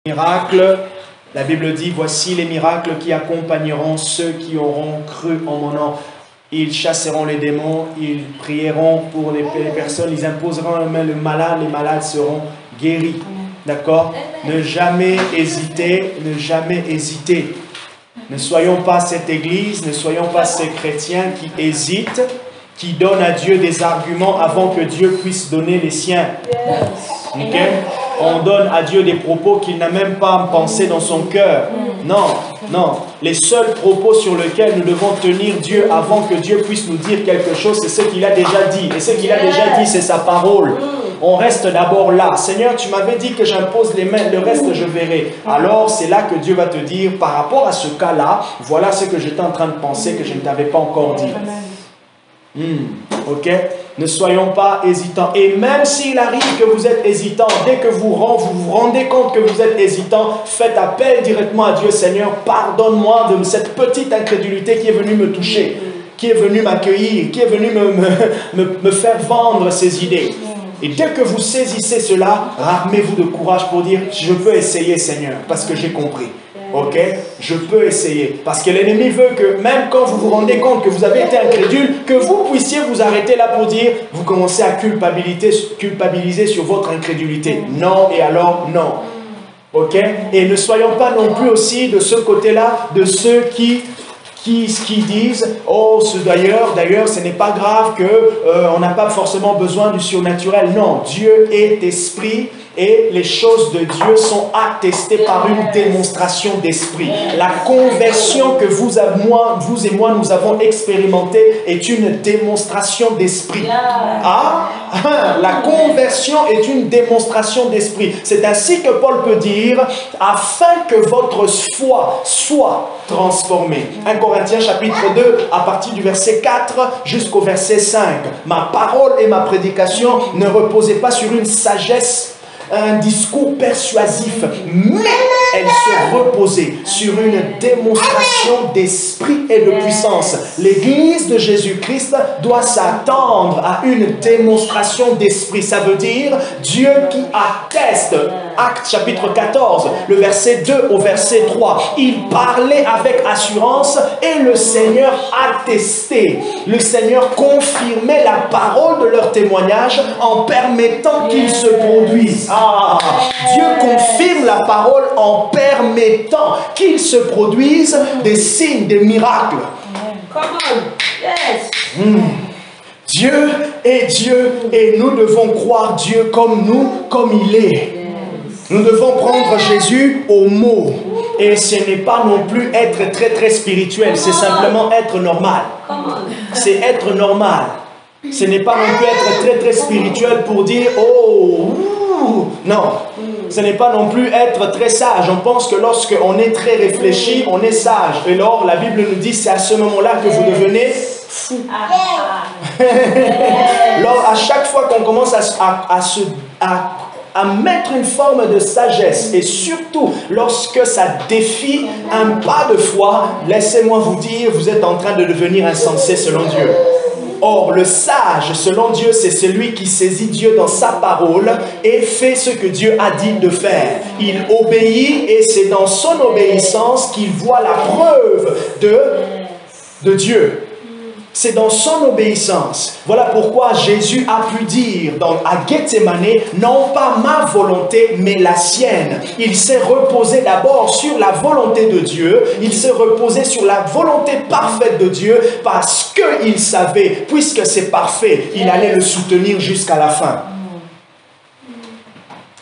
Miracles, la Bible dit, voici les miracles qui accompagneront ceux qui auront cru en mon nom. Ils chasseront les démons, ils prieront pour les personnes, ils imposeront la main les malades seront guéris. D'accord? Ne jamais hésiter, ne jamais hésiter. Ne soyons pas cette église, ne soyons pas ces chrétiens qui hésitent, qui donnent à Dieu des arguments avant que Dieu puisse donner les siens. Ok? On donne à Dieu des propos qu'il n'a même pas pensé dans son cœur. Non, non. Les seuls propos sur lesquels nous devons tenir Dieu avant que Dieu puisse nous dire quelque chose, c'est ce qu'il a déjà dit. Et ce qu'il a déjà dit, c'est sa parole. On reste d'abord là. Seigneur, tu m'avais dit que j'impose les mains, le reste je verrai. Alors c'est là que Dieu va te dire, par rapport à ce cas-là, voilà ce que j'étais en train de penser que je ne t'avais pas encore dit. Ok? Ne soyons pas hésitants. Et même s'il arrive que vous êtes hésitants, dès que vous vous rendez compte que vous êtes hésitants, faites appel directement à Dieu. Seigneur, pardonne-moi de cette petite incrédulité qui est venue me toucher, qui est venue m'accueillir, qui est venue me faire vendre ces idées. Et dès que vous saisissez cela, armez-vous de courage pour dire, je peux essayer, Seigneur, parce que j'ai compris. Ok? Je peux essayer. Parce que l'ennemi veut que, même quand vous vous rendez compte que vous avez été incrédule, que vous puissiez vous arrêter là pour dire, vous commencez à culpabiliser sur votre incrédulité. Non, et alors non. Ok? Et ne soyons pas non plus aussi de ce côté-là, de ceux qui disent, oh, d'ailleurs, ce n'est pas grave qu'on n'a pas forcément besoin du surnaturel. Non, Dieu est esprit. Et les choses de Dieu sont attestées par une démonstration d'esprit. La conversion que vous et moi, nous avons expérimentée est une démonstration d'esprit. Ah, la conversion est une démonstration d'esprit. C'est ainsi que Paul peut dire, afin que votre foi soit transformée. 1 Corinthiens chapitre 2, à partir du verset 4 jusqu'au verset 5. Ma parole et ma prédication ne reposaient pas sur une sagesse, un discours persuasif, mais elle se reposait sur une démonstration d'esprit et de puissance. L'Église de Jésus-Christ doit s'attendre à une démonstration d'esprit. Ça veut dire Dieu qui atteste. Actes chapitre 14, le verset 2 au verset 3. Il parlait avec assurance et le Seigneur attestait. Le Seigneur confirmait la parole de leur témoignage en permettant qu'il se produise. Ah, Dieu confirme la parole en permettant qu'il se produise des signes, des miracles. Dieu est Dieu et nous devons croire Dieu comme il est. Nous devons prendre Jésus au mot. Et ce n'est pas non plus être très très spirituel, c'est simplement être normal. C'est être normal. Ce n'est pas non plus être très très spirituel pour dire oh, non. Ce n'est pas non plus être très sage. On pense que lorsqu'on est très réfléchi, on est sage. Et alors la Bible nous dit c'est à ce moment-là que vous devenez fou. Alors à chaque fois qu'on commence à mettre une forme de sagesse, et surtout lorsque ça défie un pas de foi, laissez-moi vous dire, vous êtes en train de devenir insensé selon Dieu. Or, le sage, selon Dieu, c'est celui qui saisit Dieu dans sa parole et fait ce que Dieu a dit de faire. Il obéit et c'est dans son obéissance qu'il voit la preuve de Dieu. C'est dans son obéissance. Voilà pourquoi Jésus a pu dire à Gethsémane, non pas ma volonté, mais la sienne. Il s'est reposé d'abord sur la volonté de Dieu. Il s'est reposé sur la volonté parfaite de Dieu parce qu'il savait, puisque c'est parfait, il allait le soutenir jusqu'à la fin.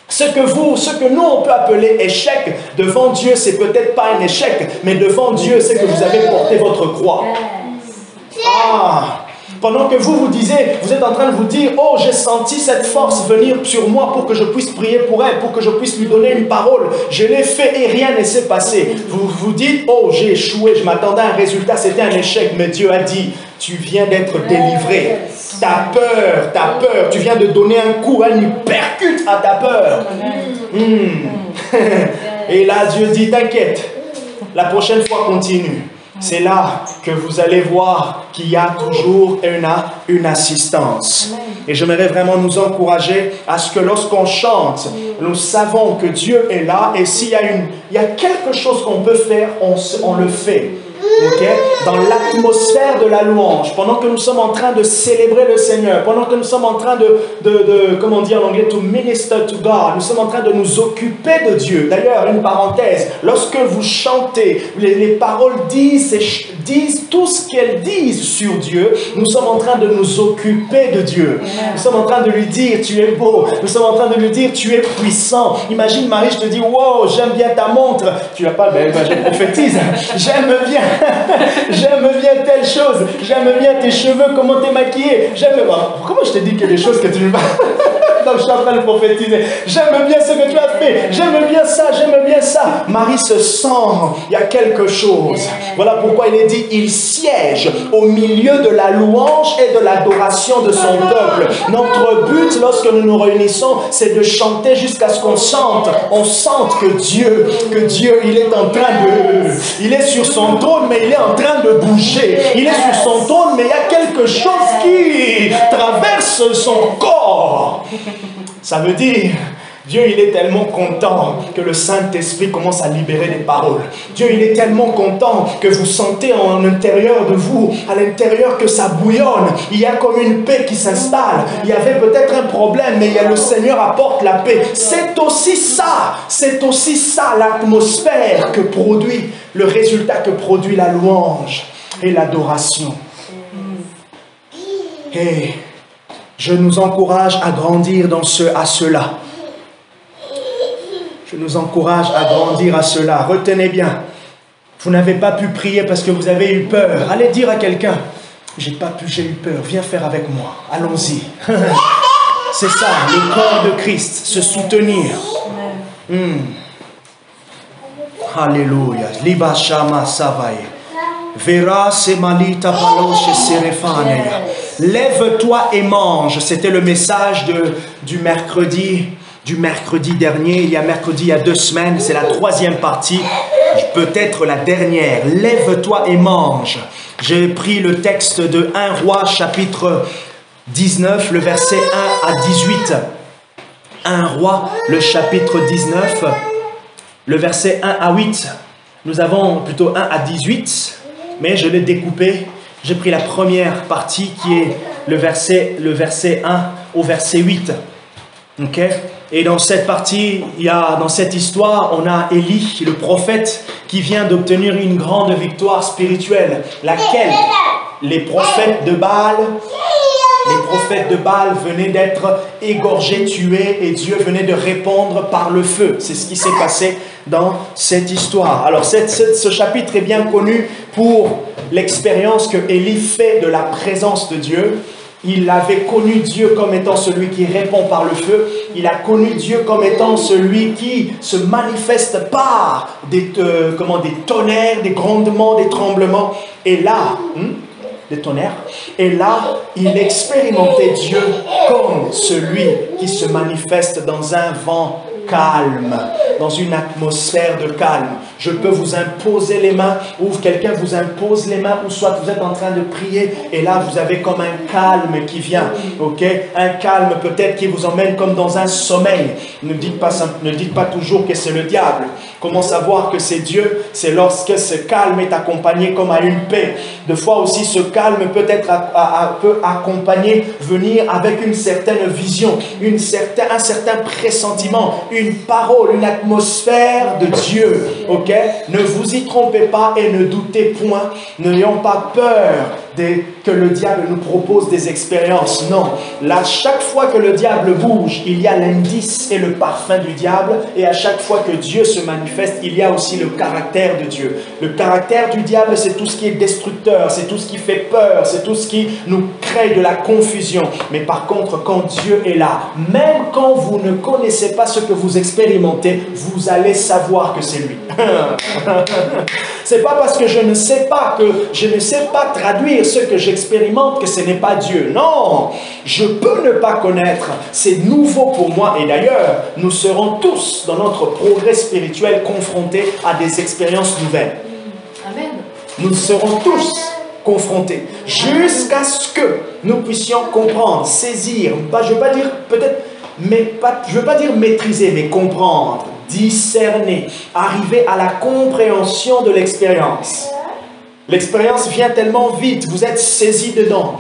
Ce que nous on peut appeler échec, devant Dieu, c'est peut-être pas un échec, mais devant Dieu, c'est que vous avez porté votre croix. Ah, pendant que vous disiez, vous êtes en train de vous dire, oh, j'ai senti cette force venir sur moi pour que je puisse prier pour elle, pour que je puisse lui donner une parole. Je l'ai fait et rien ne s'est passé. Vous vous dites, oh, j'ai échoué, je m'attendais à un résultat, c'était un échec, mais Dieu a dit, tu viens d'être délivré. Ta peur, tu viens de donner un coup, elle lui percute à ta peur. Et là, Dieu dit, t'inquiète, la prochaine fois continue. c'est là que vous allez voir qu'il y a toujours une assistance. Et j'aimerais vraiment nous encourager à ce que lorsqu'on chante, nous savons que Dieu est là et s'il y a quelque chose qu'on peut faire, on le fait. Okay? Dans l'atmosphère de la louange, pendant que nous sommes en train de célébrer le Seigneur, pendant que nous sommes en train comment dire en anglais, to minister to God, nous sommes en train de nous occuper de Dieu. D'ailleurs, une parenthèse, lorsque vous chantez, les paroles disent tout ce qu'elles disent sur Dieu. Nous sommes en train de nous occuper de Dieu. Nous sommes en train de lui dire, tu es beau. Nous sommes en train de lui dire, tu es puissant. Imagine Marie, je te dis, wow, j'aime bien ta montre. Tu n'as pas, ben, je prophétise. J'aime bien telle chose. J'aime bien tes cheveux, comment t'es maquillée. Comment je te dis que des choses que tu ne vas... Donc je suis en train de prophétiser. J'aime bien ce que tu as fait. J'aime bien ça, j'aime bien ça. Marie se sent, il y a quelque chose. Voilà pourquoi il est dit, il siège au milieu de la louange et de l'adoration de son peuple. Notre but, lorsque nous nous réunissons, c'est de chanter jusqu'à ce qu'on chante. On sente que Dieu, il est en train il est sur son trône, mais il est en train de bouger. Il est sur son trône, mais il y a quelque chose qui traverse son corps. Ça veut dire, Dieu il est tellement content que le Saint-Esprit commence à libérer des paroles. Dieu il est tellement content que vous sentez en l'intérieur de vous, à l'intérieur que ça bouillonne. Il y a comme une paix qui s'installe. Il y avait peut-être un problème, mais le Seigneur apporte la paix. C'est aussi ça l'atmosphère que produit, le résultat que produit la louange et l'adoration. Et je nous encourage à grandir à cela. Je nous encourage à grandir à cela. Retenez bien, vous n'avez pas pu prier parce que vous avez eu peur. Allez dire à quelqu'un, j'ai eu peur, viens faire avec moi. Allons-y. C'est ça, le corps de Christ, se soutenir. Alléluia. Liba shama savaye. Vera semalita paloche serefaneya. Lève-toi et mange. C'était le message du mercredi dernier. Il y a 2 semaines. C'est la 3e partie. Peut-être la dernière. Lève-toi et mange. J'ai pris le texte de 1 Roi chapitre 19, le verset 1 à 18. 1 Roi, le chapitre 19, le verset 1 à 8. Nous avons plutôt 1 à 18, mais je l'ai découpé. J'ai pris la première partie qui est le verset 1 au verset 8. Ok? Et dans cette partie, dans cette histoire, on a Élie, le prophète, qui vient d'obtenir une grande victoire spirituelle, laquelle les prophètes de Baal venaient d'être égorgés, tués, et Dieu venait de répondre par le feu. C'est ce qui s'est passé dans cette histoire. Alors ce chapitre est bien connu pour l'expérience que Élie fait de la présence de Dieu. Il avait connu Dieu comme étant celui qui répond par le feu. Il a connu Dieu comme étant celui qui se manifeste par des tonnerres, des grondements, des tremblements. Et là, des tonnerres. Et là, il expérimentait Dieu comme celui qui se manifeste dans un vent calme, dans une atmosphère de calme. Je peux vous imposer les mains, ou quelqu'un vous impose les mains, ou soit vous êtes en train de prier, et là vous avez comme un calme qui vient, ok? Un calme peut-être qui vous emmène comme dans un sommeil. Ne dites pas toujours que c'est le diable. Comment savoir que c'est Dieu? C'est lorsque ce calme est accompagné comme à une paix. Des fois aussi, ce calme peut accompagner, venir avec une certaine vision, un certain pressentiment, une parole, une atmosphère de Dieu. Ok? Ne vous y trompez pas et ne doutez point. N'ayons pas peur que le diable nous propose des expériences. Non. Là, chaque fois que le diable bouge, il y a l'indice et le parfum du diable. Et à chaque fois que Dieu se manifeste, il y a aussi le caractère de Dieu. Le caractère du diable, c'est tout ce qui est destructeur, c'est tout ce qui fait peur, c'est tout ce qui nous crée de la confusion. Mais par contre, quand Dieu est là, même quand vous ne connaissez pas ce que vous expérimentez, vous allez savoir que c'est lui. C'est pas parce que je ne sais pas traduire ce que j'expérimente que ce n'est pas Dieu. Non, je peux ne pas connaître. C'est nouveau pour moi. Et d'ailleurs, nous serons tous dans notre progrès spirituel confrontés à des expériences nouvelles. Amen. Nous serons tous confrontés jusqu'à ce que nous puissions comprendre, saisir, je ne veux pas dire peut-être, je veux pas dire maîtriser, mais comprendre, discerner, arriver à la compréhension de l'expérience. L'expérience vient tellement vite, vous êtes saisi dedans.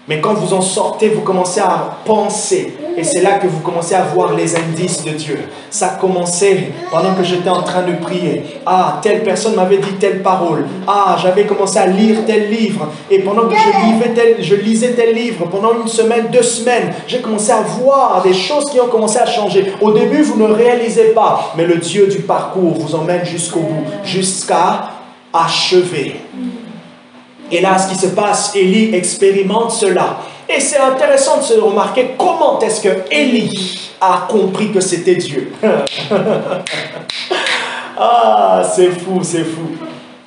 Mais quand vous en sortez, vous commencez à penser. Et c'est là que vous commencez à voir les indices de Dieu. Ça a commencé pendant que j'étais en train de prier. Ah, telle personne m'avait dit telle parole. Ah, j'avais commencé à lire tel livre. Et pendant que je lisais tel livre, pendant une semaine, 2 semaines, j'ai commencé à voir des choses qui ont commencé à changer. Au début, vous ne réalisez pas. Mais le Dieu du parcours vous emmène jusqu'au bout, jusqu'à achever. Et là, ce qui se passe, Élie expérimente cela. Et c'est intéressant de se remarquer comment est-ce que Élie a compris que c'était Dieu. Ah, c'est fou, c'est fou.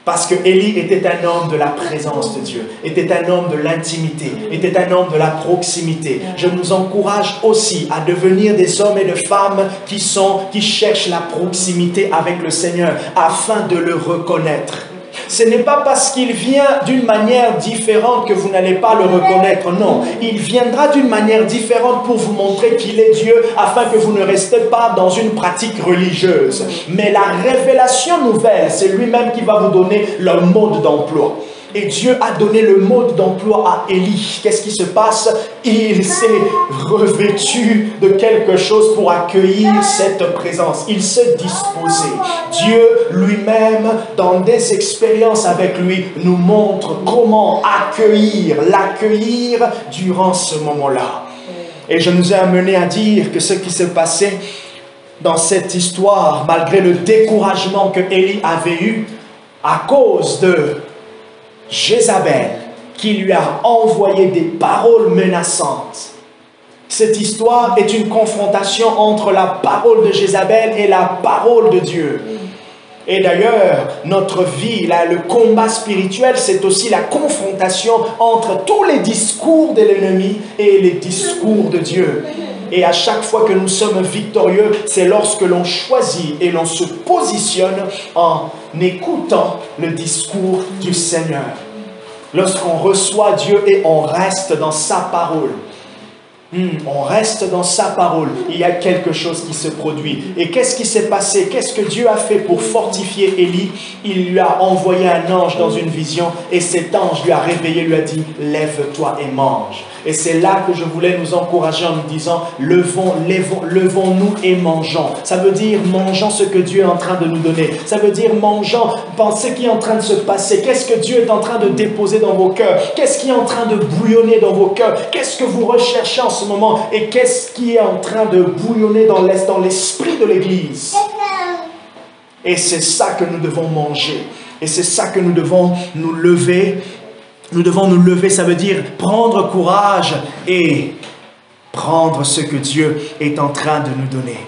Parce que Élie était un homme de la présence de Dieu, était un homme de l'intimité, était un homme de la proximité. Je nous encourage aussi à devenir des hommes et de femmes qui cherchent la proximité avec le Seigneur afin de le reconnaître. Ce n'est pas parce qu'il vient d'une manière différente que vous n'allez pas le reconnaître, non. Il viendra d'une manière différente pour vous montrer qu'il est Dieu, afin que vous ne restez pas dans une pratique religieuse. Mais la révélation nouvelle, c'est lui-même qui va vous donner le mode d'emploi. Et Dieu a donné le mode d'emploi à Élie. Qu'est-ce qui se passe? Il s'est revêtu de quelque chose pour accueillir cette présence. Il s'est disposé. Dieu lui-même, dans des expériences avec lui, nous montre comment l'accueillir durant ce moment-là. Et je nous ai amené à dire que ce qui s'est passé dans cette histoire, malgré le découragement que Élie avait eu à cause de Jézabel, qui lui a envoyé des paroles menaçantes. Cette histoire est une confrontation entre la parole de Jézabel et la parole de Dieu. Et d'ailleurs, notre vie, là, le combat spirituel, c'est aussi la confrontation entre tous les discours de l'ennemi et les discours de Dieu. Et à chaque fois que nous sommes victorieux, c'est lorsque l'on choisit et l'on se positionne en écoutant le discours du Seigneur. Lorsqu'on reçoit Dieu et on reste dans sa parole. On reste dans sa parole. Il y a quelque chose qui se produit. Et qu'est-ce qui s'est passé? Qu'est-ce que Dieu a fait pour fortifier Élie? Il lui a envoyé un ange dans une vision. Et cet ange lui a réveillé, lui a dit, lève-toi et mange. Et c'est là que je voulais nous encourager en nous disant, levons-nous et mangeons. Ça veut dire mangeons ce que Dieu est en train de nous donner. Ça veut dire mangeons, pensez ce qui est en train de se passer. Qu'est-ce que Dieu est en train de déposer dans vos cœurs? Qu'est-ce qui est en train de bouillonner dans vos cœurs? Qu'est-ce que vous recherchez en ce moment? Et qu'est-ce qui est en train de bouillonner dans l'esprit de l'Église? Et c'est ça que nous devons manger. Et c'est ça que nous devons nous lever. Nous devons nous lever, ça veut dire prendre courage et prendre ce que Dieu est en train de nous donner.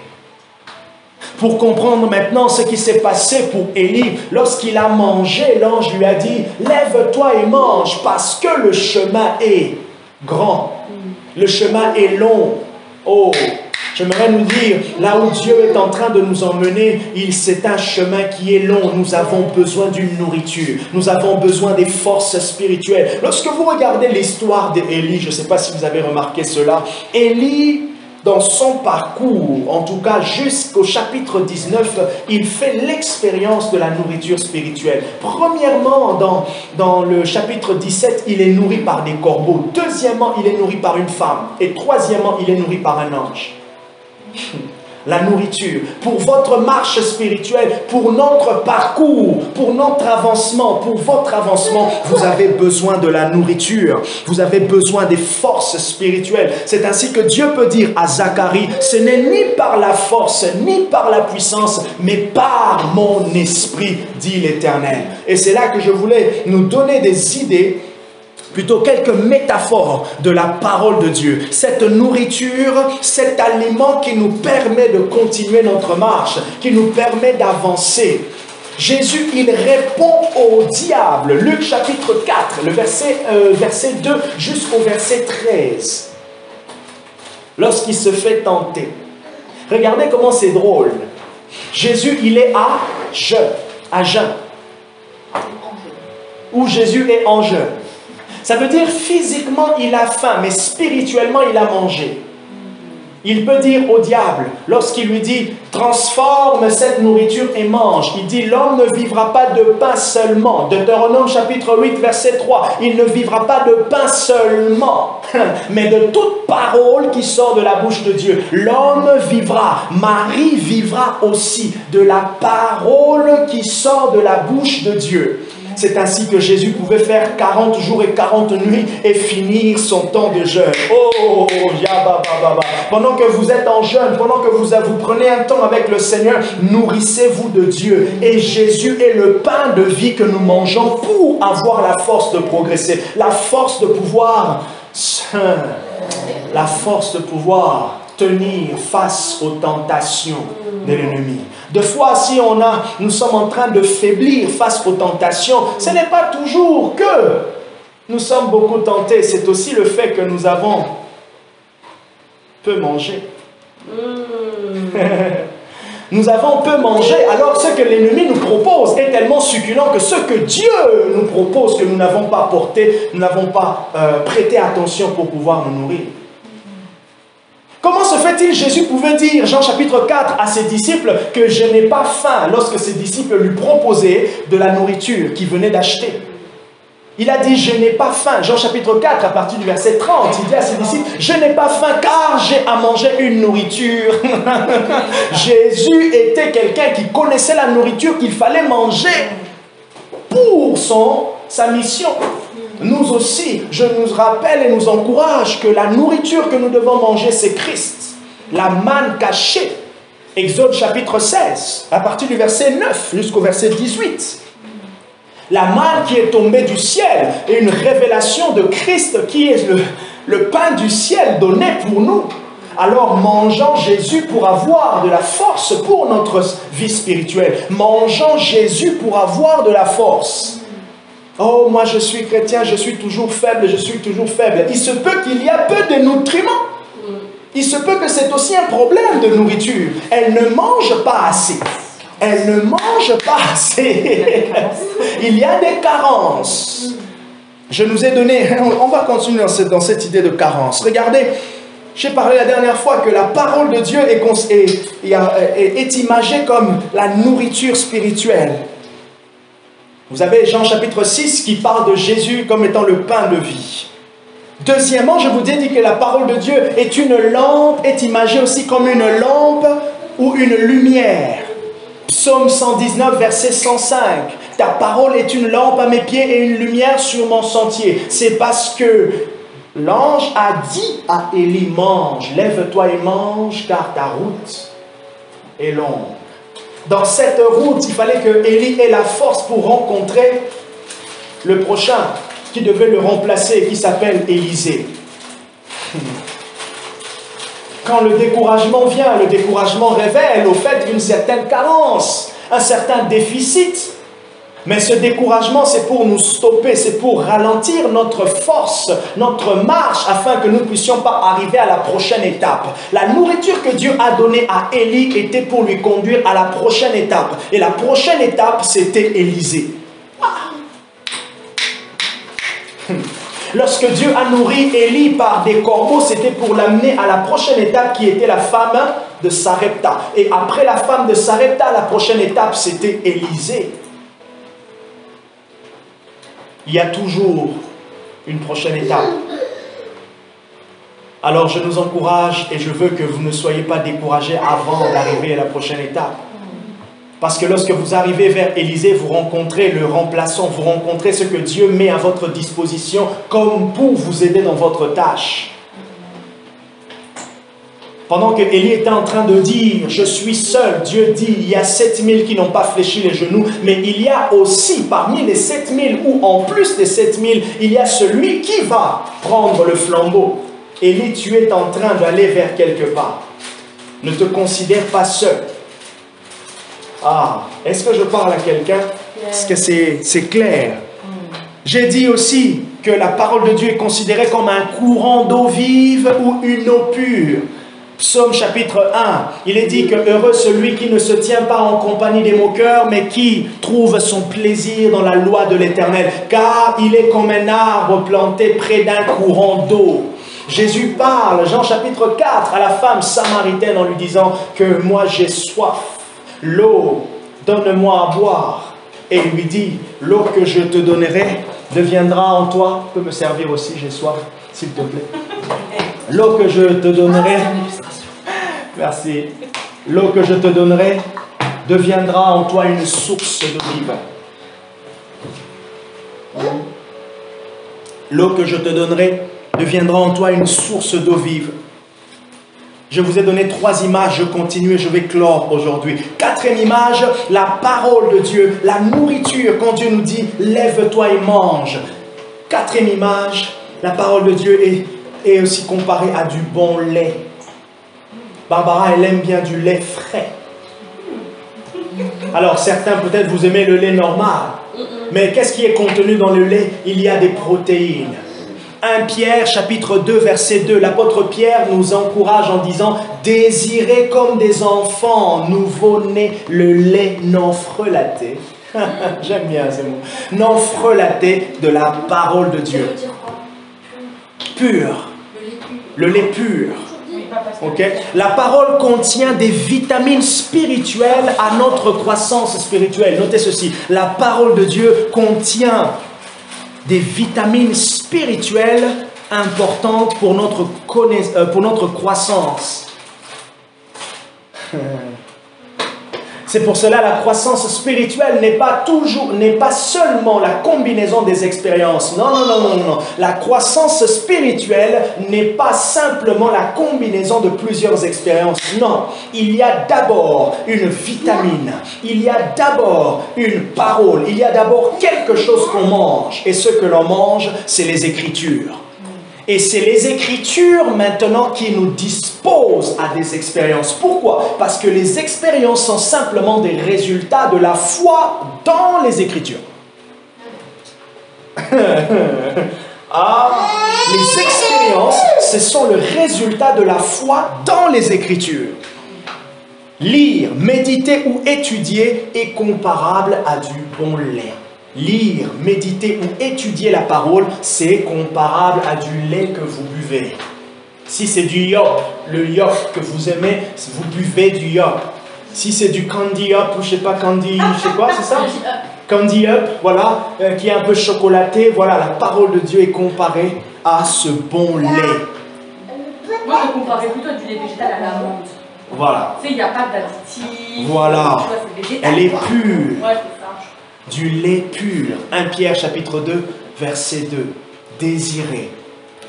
Pour comprendre maintenant ce qui s'est passé pour Élie, lorsqu'il a mangé, l'ange lui a dit, lève-toi et mange parce que le chemin est grand, le chemin est long. Oh, j'aimerais nous dire, là où Dieu est en train de nous emmener, c'est un chemin qui est long. Nous avons besoin d'une nourriture. Nous avons besoin des forces spirituelles. Lorsque vous regardez l'histoire d'Élie, je ne sais pas si vous avez remarqué cela, Élie, dans son parcours, en tout cas jusqu'au chapitre 19, il fait l'expérience de la nourriture spirituelle. Premièrement, dans le chapitre 17, il est nourri par des corbeaux. Deuxièmement, il est nourri par une femme. Et troisièmement, il est nourri par un ange. La nourriture, pour votre marche spirituelle, pour notre parcours, pour notre avancement, pour votre avancement, vous avez besoin de la nourriture, vous avez besoin des forces spirituelles. C'est ainsi que Dieu peut dire à Zacharie, ce n'est ni par la force, ni par la puissance, mais par mon esprit, dit l'Éternel. Et c'est là que je voulais nous donner des idées, plutôt quelques métaphores de la parole de Dieu. Cette nourriture, cet aliment qui nous permet de continuer notre marche, qui nous permet d'avancer. Jésus, il répond au diable. Luc chapitre 4, le verset 2 jusqu'au verset 13. Lorsqu'il se fait tenter. Regardez comment c'est drôle. Jésus, il est à jeun. où Jésus est en jeûne. Ça veut dire physiquement il a faim, mais spirituellement il a mangé. Il peut dire au diable, lorsqu'il lui dit « transforme cette nourriture et mange », il dit « l'homme ne vivra pas de pain seulement ». Deutéronome chapitre 8 verset 3, « il ne vivra pas de pain seulement, mais de toute parole qui sort de la bouche de Dieu ». L'homme vivra, Marie vivra aussi de la parole qui sort de la bouche de Dieu. C'est ainsi que Jésus pouvait faire 40 jours et 40 nuits et finir son temps de jeûne. Oh, yabababa. Pendant que vous êtes en jeûne, pendant que vous prenez un temps avec le Seigneur, nourrissez-vous de Dieu. Et Jésus est le pain de vie que nous mangeons pour avoir la force de progresser, la force de pouvoir tenir face aux tentations de l'ennemi. Des fois, si nous sommes en train de faiblir face aux tentations, ce n'est pas toujours que nous sommes beaucoup tentés, c'est aussi le fait que nous avons peu mangé. Nous avons peu mangé, alors ce que l'ennemi nous propose est tellement succulent que ce que Dieu nous propose, que nous n'avons pas porté, nous n'avons pas prêté attention pour pouvoir nous nourrir. Comment se fait-il, Jésus pouvait dire, Jean chapitre 4, à ses disciples, que je n'ai pas faim, lorsque ses disciples lui proposaient de la nourriture qu'ils venaient d'acheter. Il a dit, je n'ai pas faim. Jean chapitre 4, à partir du verset 30, il dit à ses disciples, je n'ai pas faim car j'ai à manger une nourriture. Jésus était quelqu'un qui connaissait la nourriture qu'il fallait manger pour sa mission. Nous aussi, je nous rappelle et nous encourage que la nourriture que nous devons manger, c'est Christ. La manne cachée. Exode chapitre 16, à partir du verset 9 jusqu'au verset 18. La manne qui est tombée du ciel est une révélation de Christ qui est le pain du ciel donné pour nous. Alors mangeons Jésus pour avoir de la force pour notre vie spirituelle. Mangeons Jésus pour avoir de la force. Oh, moi je suis chrétien, je suis toujours faible, je suis toujours faible. Il se peut qu'il y a peu de nutriments. Il se peut que c'est aussi un problème de nourriture. Elle ne mange pas assez. Elle ne mange pas assez. Il y a des carences. Je nous ai donné, on va continuer dans cette idée de carence. Regardez, j'ai parlé la dernière fois que la parole de Dieu est imagée comme la nourriture spirituelle. Vous avez Jean chapitre 6 qui parle de Jésus comme étant le pain de vie. Deuxièmement, je vous ai dit que la parole de Dieu est une lampe, est imagée aussi comme une lampe ou une lumière. Psaume 119, verset 105. Ta parole est une lampe à mes pieds et une lumière sur mon sentier. C'est parce que l'ange a dit à Élie, mange, lève-toi et mange, car ta route est longue. Dans cette route, il fallait que Élie ait la force pour rencontrer le prochain qui devait le remplacer, qui s'appelle Élisée. Quand le découragement vient, le découragement révèle au fait une certaine carence, un certain déficit. Mais ce découragement, c'est pour nous stopper, c'est pour ralentir notre force, notre marche, afin que nous ne puissions pas arriver à la prochaine étape. La nourriture que Dieu a donnée à Élie était pour lui conduire à la prochaine étape. Et la prochaine étape, c'était Élisée. Lorsque Dieu a nourri Élie par des corbeaux, c'était pour l'amener à la prochaine étape qui était la femme de Sarepta. Et après la femme de Sarepta, la prochaine étape, c'était Élisée. Il y a toujours une prochaine étape. Alors je nous encourage et je veux que vous ne soyez pas découragés avant d'arriver à la prochaine étape. Parce que lorsque vous arrivez vers Élisée, vous rencontrez le remplaçant, vous rencontrez ce que Dieu met à votre disposition comme pour vous aider dans votre tâche. Pendant que Élie était en train de dire « Je suis seul », Dieu dit « Il y a 7000 qui n'ont pas fléchi les genoux, mais il y a aussi parmi les 7000 ou en plus des 7000, il y a celui qui va prendre le flambeau. Élie, tu es en train d'aller vers quelque part. Ne te considère pas seul. » Ah, est-ce que je parle à quelqu'un? Est-ce que c'est clair? J'ai dit aussi que la parole de Dieu est considérée comme un courant d'eau vive ou une eau pure. Psaume chapitre 1, il est dit que heureux celui qui ne se tient pas en compagnie des moqueurs, mais qui trouve son plaisir dans la loi de l'Éternel, car il est comme un arbre planté près d'un courant d'eau. Jésus parle, Jean chapitre 4, à la femme samaritaine en lui disant que moi j'ai soif, l'eau, donne-moi à boire. Et il lui dit, l'eau que je te donnerai deviendra en toi. Tu peux me servir aussi, j'ai soif, s'il te plaît. L'eau que je te donnerai, merci, l'eau que je te donnerai deviendra en toi une source d'eau vive. L'eau que je te donnerai deviendra en toi une source d'eau vive. Je vous ai donné 3 images, je continue et je vais clore aujourd'hui. 4e image, la parole de Dieu, la nourriture, quand Dieu nous dit « lève-toi et mange ». 4e image, la parole de Dieu est aussi comparée à du bon lait. Barbara, elle aime bien du lait frais. Alors certains peut-être vous aimez le lait normal, mais qu'est-ce qui est contenu dans le lait? Il y a des protéines. 1 Pierre chapitre 2 verset 2, l'apôtre Pierre nous encourage en disant « Désirez comme des enfants nouveau-nés le lait non frelaté ». J'aime bien ces mots. Non frelaté de la parole de Dieu. Pur. Le lait pur. Okay. La parole contient des vitamines spirituelles à notre croissance spirituelle. Notez ceci, la parole de Dieu contient des vitamines spirituelles importantes pour notre croissance. C'est pour cela la croissance spirituelle n'est pas seulement la combinaison des expériences. Non, non, non, non, non. La croissance spirituelle n'est pas simplement la combinaison de plusieurs expériences. Non, il y a d'abord une vitamine, il y a d'abord une parole, il y a d'abord quelque chose qu'on mange. Et ce que l'on mange, c'est les Écritures. Et c'est les Écritures maintenant qui nous disposent à des expériences. Pourquoi? Parce que les expériences sont simplement des résultats de la foi dans les Écritures. Les expériences, ce sont le résultat de la foi dans les Écritures. Lire, méditer ou étudier est comparable à du bon lait. Lire, méditer ou étudier la parole, c'est comparable à du lait que vous buvez. Si c'est du yop, le yop que vous aimez, vous buvez du yop. Si c'est du candy up, ou je sais pas, candy, je sais quoi, c'est ça? Candy up, voilà, qui est un peu chocolaté, voilà, la parole de Dieu est comparée à ce bon lait. Moi, je comparais plutôt à du lait végétal à l'amande. Voilà. Tu sais, il n'y a pas d'additifs. Voilà. Elle est pure. Ouais, c'est ça. Du lait pur. 1 Pierre chapitre 2, verset 2. Désirer,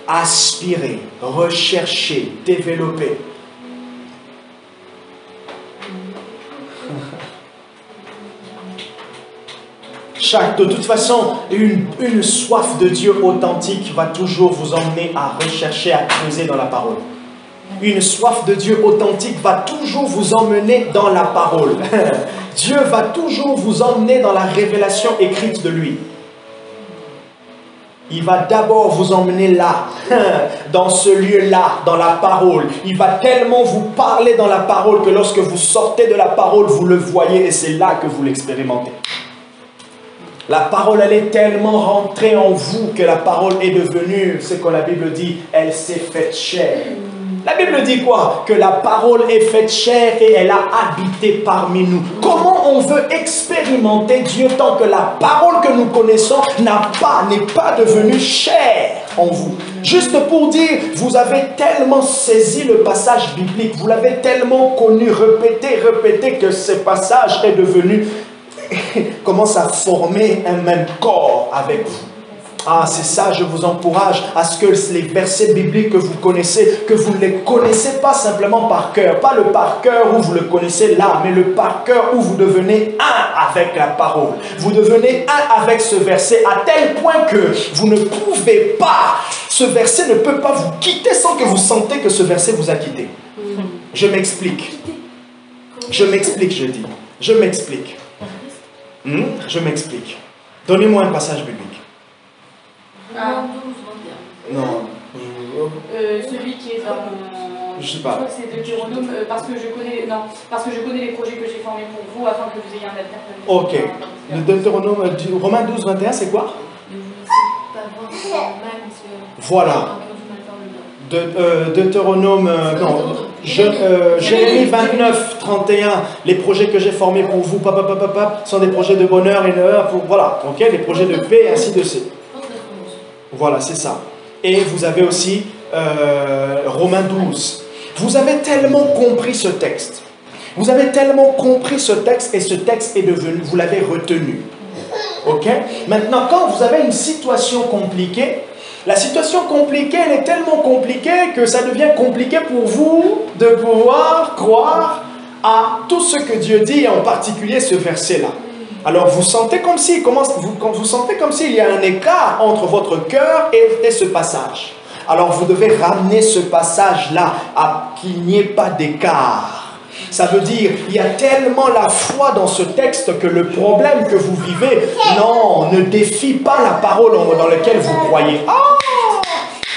aspirer, rechercher, développer. De toute façon, une soif de Dieu authentique va toujours vous emmener à rechercher, à creuser dans la parole. Une soif de Dieu authentique va toujours vous emmener dans la parole. Dieu va toujours vous emmener dans la révélation écrite de lui. Il va d'abord vous emmener là, dans ce lieu-là, dans la parole. Il va tellement vous parler dans la parole que lorsque vous sortez de la parole, vous le voyez et c'est là que vous l'expérimentez. La parole, elle est tellement rentrée en vous que la parole est devenue, ce que la Bible dit, elle s'est faite chair. La Bible dit quoi? Que la parole est faite chair et elle a habité parmi nous. Comment on veut expérimenter Dieu tant que la parole que nous connaissons n'est pas devenue chair en vous? Juste pour dire, vous avez tellement saisi le passage biblique, vous l'avez tellement connu, répété que ce passage est devenu, commence à former un même corps avec vous. Ah, c'est ça, je vous encourage à ce que les versets bibliques que vous connaissez, que vous ne les connaissez pas simplement par cœur. Pas le par cœur où vous le connaissez là, mais le par cœur où vous devenez un avec la parole. Vous devenez un avec ce verset à tel point que vous ne pouvez pas, ce verset ne peut pas vous quitter sans que vous sentez que ce verset vous a quitté. Je m'explique. Je m'explique, je dis. Je m'explique. Je m'explique. Donnez-moi un passage biblique. 1, 12, 21. Non. Celui qui est dans Je sais Je pas. crois que c'est Deutéronome, parce que je connais les projets que j'ai formés pour vous, afin que vous ayez un avenir. Ok. Le Deutéronome, Romains 12, 21, c'est quoi? Voilà. Deutéronome, non, Jérémie 29, 31, les projets que j'ai formés pour vous, sont des projets de bonheur et voilà, ok, des projets de paix, ainsi de suite. Voilà, c'est ça. Et vous avez aussi Romains 12. Vous avez tellement compris ce texte. Vous avez tellement compris ce texte et ce texte est devenu, vous l'avez retenu. Ok? Maintenant, quand vous avez une situation compliquée, la situation compliquée, elle est tellement compliquée que ça devient compliqué pour vous de pouvoir croire à tout ce que Dieu dit, et en particulier ce verset-là. Alors vous sentez comme si, vous sentez comme s'il y a un écart entre votre cœur et ce passage. Alors vous devez ramener ce passage-là à qu'il n'y ait pas d'écart. Ça veut dire, il y a tellement la foi dans ce texte que le problème que vous vivez, non, ne défie pas la parole dans laquelle vous croyez.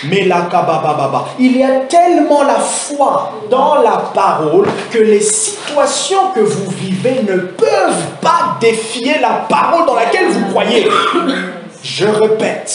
Mais la kabababa, il y a tellement la foi dans la parole que les situations que vous vivez ne peuvent pas défier la parole dans laquelle vous croyez. Je répète,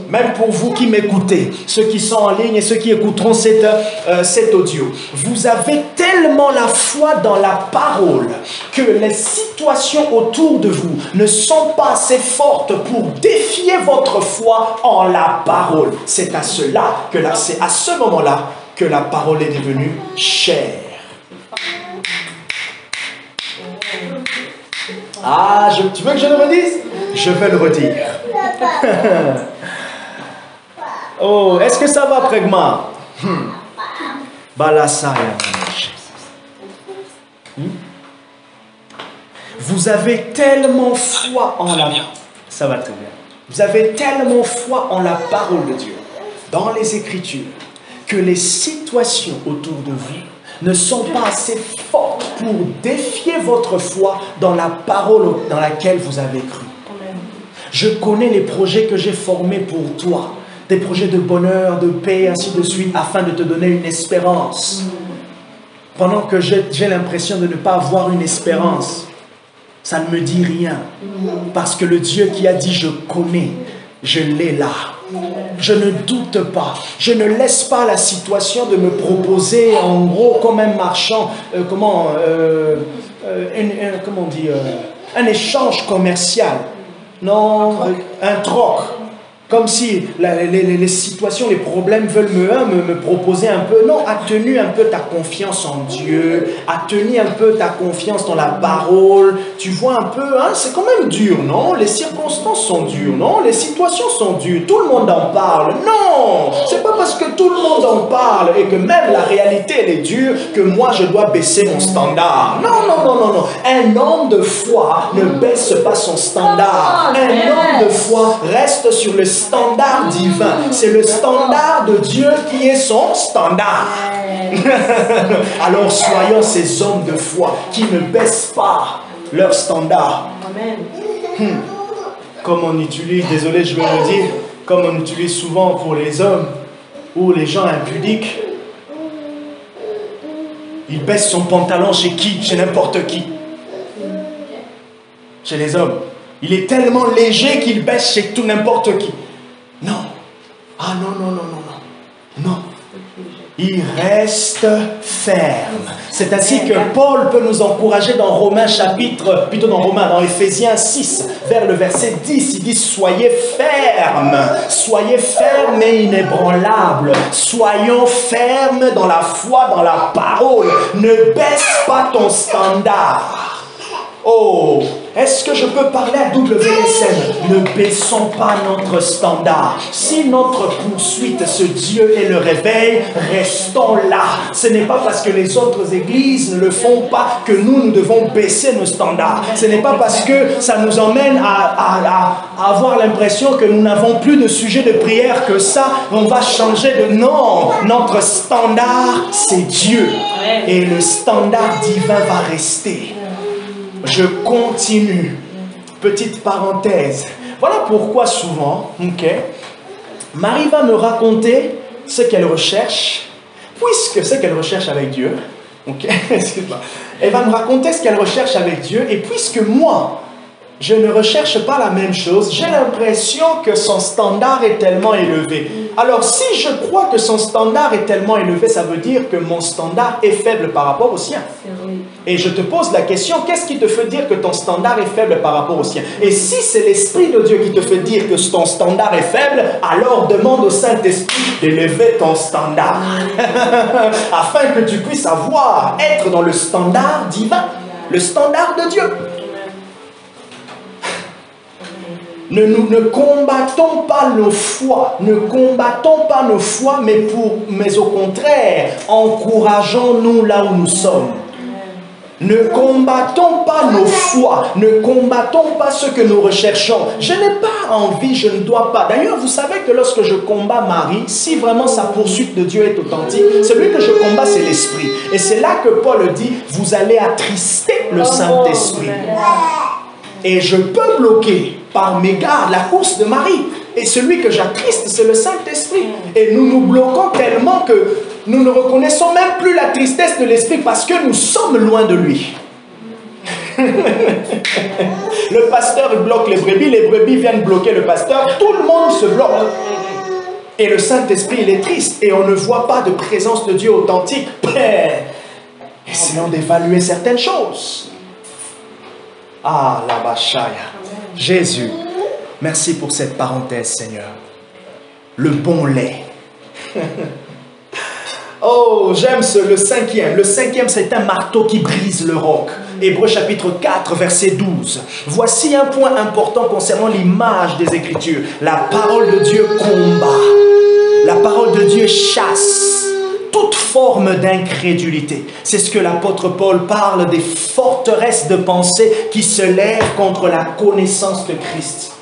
même pour vous qui m'écoutez, ceux qui sont en ligne et ceux qui écouteront cet audio, vous avez tellement la foi dans la parole que les situations autour de vous ne sont pas assez fortes pour défier votre foi en la parole. C'est à ce moment-là que la parole est devenue chair. Tu veux que je le redise? Je vais le redire. Oh, est-ce que ça va, Prégma? Balasaya. Vous avez tellement foi en la... Ça va très bien. Vous avez tellement foi en la parole de Dieu, dans les Écritures, que les situations autour de vous ne sont pas assez fortes pour défier votre foi dans la parole dans laquelle vous avez cru. Je connais les projets que j'ai formés pour toi, des projets de bonheur, de paix, ainsi de suite, afin de te donner une espérance. Pendant que j'ai l'impression de ne pas avoir une espérance, ça ne me dit rien. Parce que le Dieu qui a dit « je connais », je l'ai là. Je ne doute pas. Je ne laisse pas la situation de me proposer, en gros, comme un marchand, un échange commercial. Non, un troc. Comme si les situations, les problèmes veulent me proposer un peu. Non, atténue un peu ta confiance en Dieu. Atténue un peu ta confiance dans la parole. Tu vois un peu, hein, c'est quand même dur, non? Les circonstances sont dures, non? Les situations sont dures. Tout le monde en parle. Non, c'est pas parce que tout le monde en parle et que même la réalité, elle est dure que moi, je dois baisser mon standard. Non, non, non, non, non. Un homme de foi ne baisse pas son standard. Un homme de foi reste sur le standard divin. C'est le standard de Dieu qui est son standard. Alors soyons ces hommes de foi qui ne baissent pas leur standard. Comme on utilise, désolé je vais le dire, comme on utilise souvent pour les hommes ou les gens impudiques, il baisse son pantalon chez qui? Chez n'importe qui. Chez les hommes. Il est tellement léger qu'il baisse chez tout n'importe qui. Non. Ah non, non, non, non, non. Non. Il reste ferme. C'est ainsi que Paul peut nous encourager dans dans Éphésiens 6, vers le verset 10. Il dit, soyez fermes et inébranlables. Soyons fermes dans la foi, dans la parole. Ne baisse pas ton standard. Oh, est-ce que je peux parler à WSM? Ne baissons pas notre standard. Si notre poursuite, ce Dieu est le réveil, restons là. Ce n'est pas parce que les autres églises ne le font pas que nous devons baisser nos standards. Ce n'est pas parce que ça nous emmène à avoir l'impression que nous n'avons plus de sujet de prière que ça, on va changer de... Non, notre standard, c'est Dieu. Et le standard divin va rester. Je continue. Petite parenthèse. Voilà pourquoi souvent, Marie va me raconter ce qu'elle recherche. puisque c'est qu'elle recherche avec Dieu, ok, elle va me raconter ce qu'elle recherche avec Dieu, et puisque moi, je ne recherche pas la même chose, j'ai l'impression que son standard est tellement élevé. Alors, si je crois que son standard est tellement élevé, ça veut dire que mon standard est faible par rapport au sien. Et je te pose la question, qu'est-ce qui te fait dire que ton standard est faible par rapport au sien? Et si c'est l'Esprit de Dieu qui te fait dire que ton standard est faible, alors demande au Saint-Esprit d'élever ton standard. Afin que tu puisses être dans le standard divin, le standard de Dieu. Nous ne combattons pas nos foi, mais au contraire, encourageons-nous là où nous sommes. Ne combattons pas nos foi, ne combattons pas ce que nous recherchons. Je n'ai pas envie, je ne dois pas. D'ailleurs, vous savez que lorsque je combats Marie, si vraiment sa poursuite de Dieu est authentique, celui que je combats, c'est l'Esprit. Et c'est là que Paul dit, vous allez attrister le Saint-Esprit. Et je peux bloquer par mes gardes la course de Marie. Et celui que j'attriste, c'est le Saint-Esprit. Et nous nous bloquons tellement que nous ne reconnaissons même plus la tristesse de l'Esprit parce que nous sommes loin de lui. Le pasteur bloque les brebis viennent bloquer le pasteur, tout le monde se bloque. Et le Saint-Esprit, il est triste et on ne voit pas de présence de Dieu authentique. Essayons d'évaluer certaines choses. Ah, la bachaya. Jésus, merci pour cette parenthèse, Seigneur. Le bon lait. Oh, j'aime le cinquième. Le cinquième, c'est un marteau qui brise le roc. Hébreux chapitre 4, verset 12. Voici un point important concernant l'image des Écritures. La parole de Dieu combat. La parole de Dieu chasse toute forme d'incrédulité. C'est ce que l'apôtre Paul parle des forteresses de pensée qui se lèvent contre la connaissance de Christ.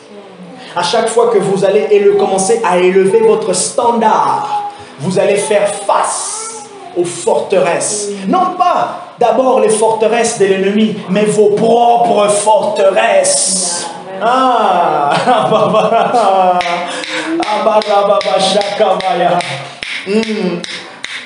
À chaque fois que vous allez commencer à élever votre standard, vous allez faire face aux forteresses. Non pas d'abord les forteresses de l'ennemi, mais vos propres forteresses.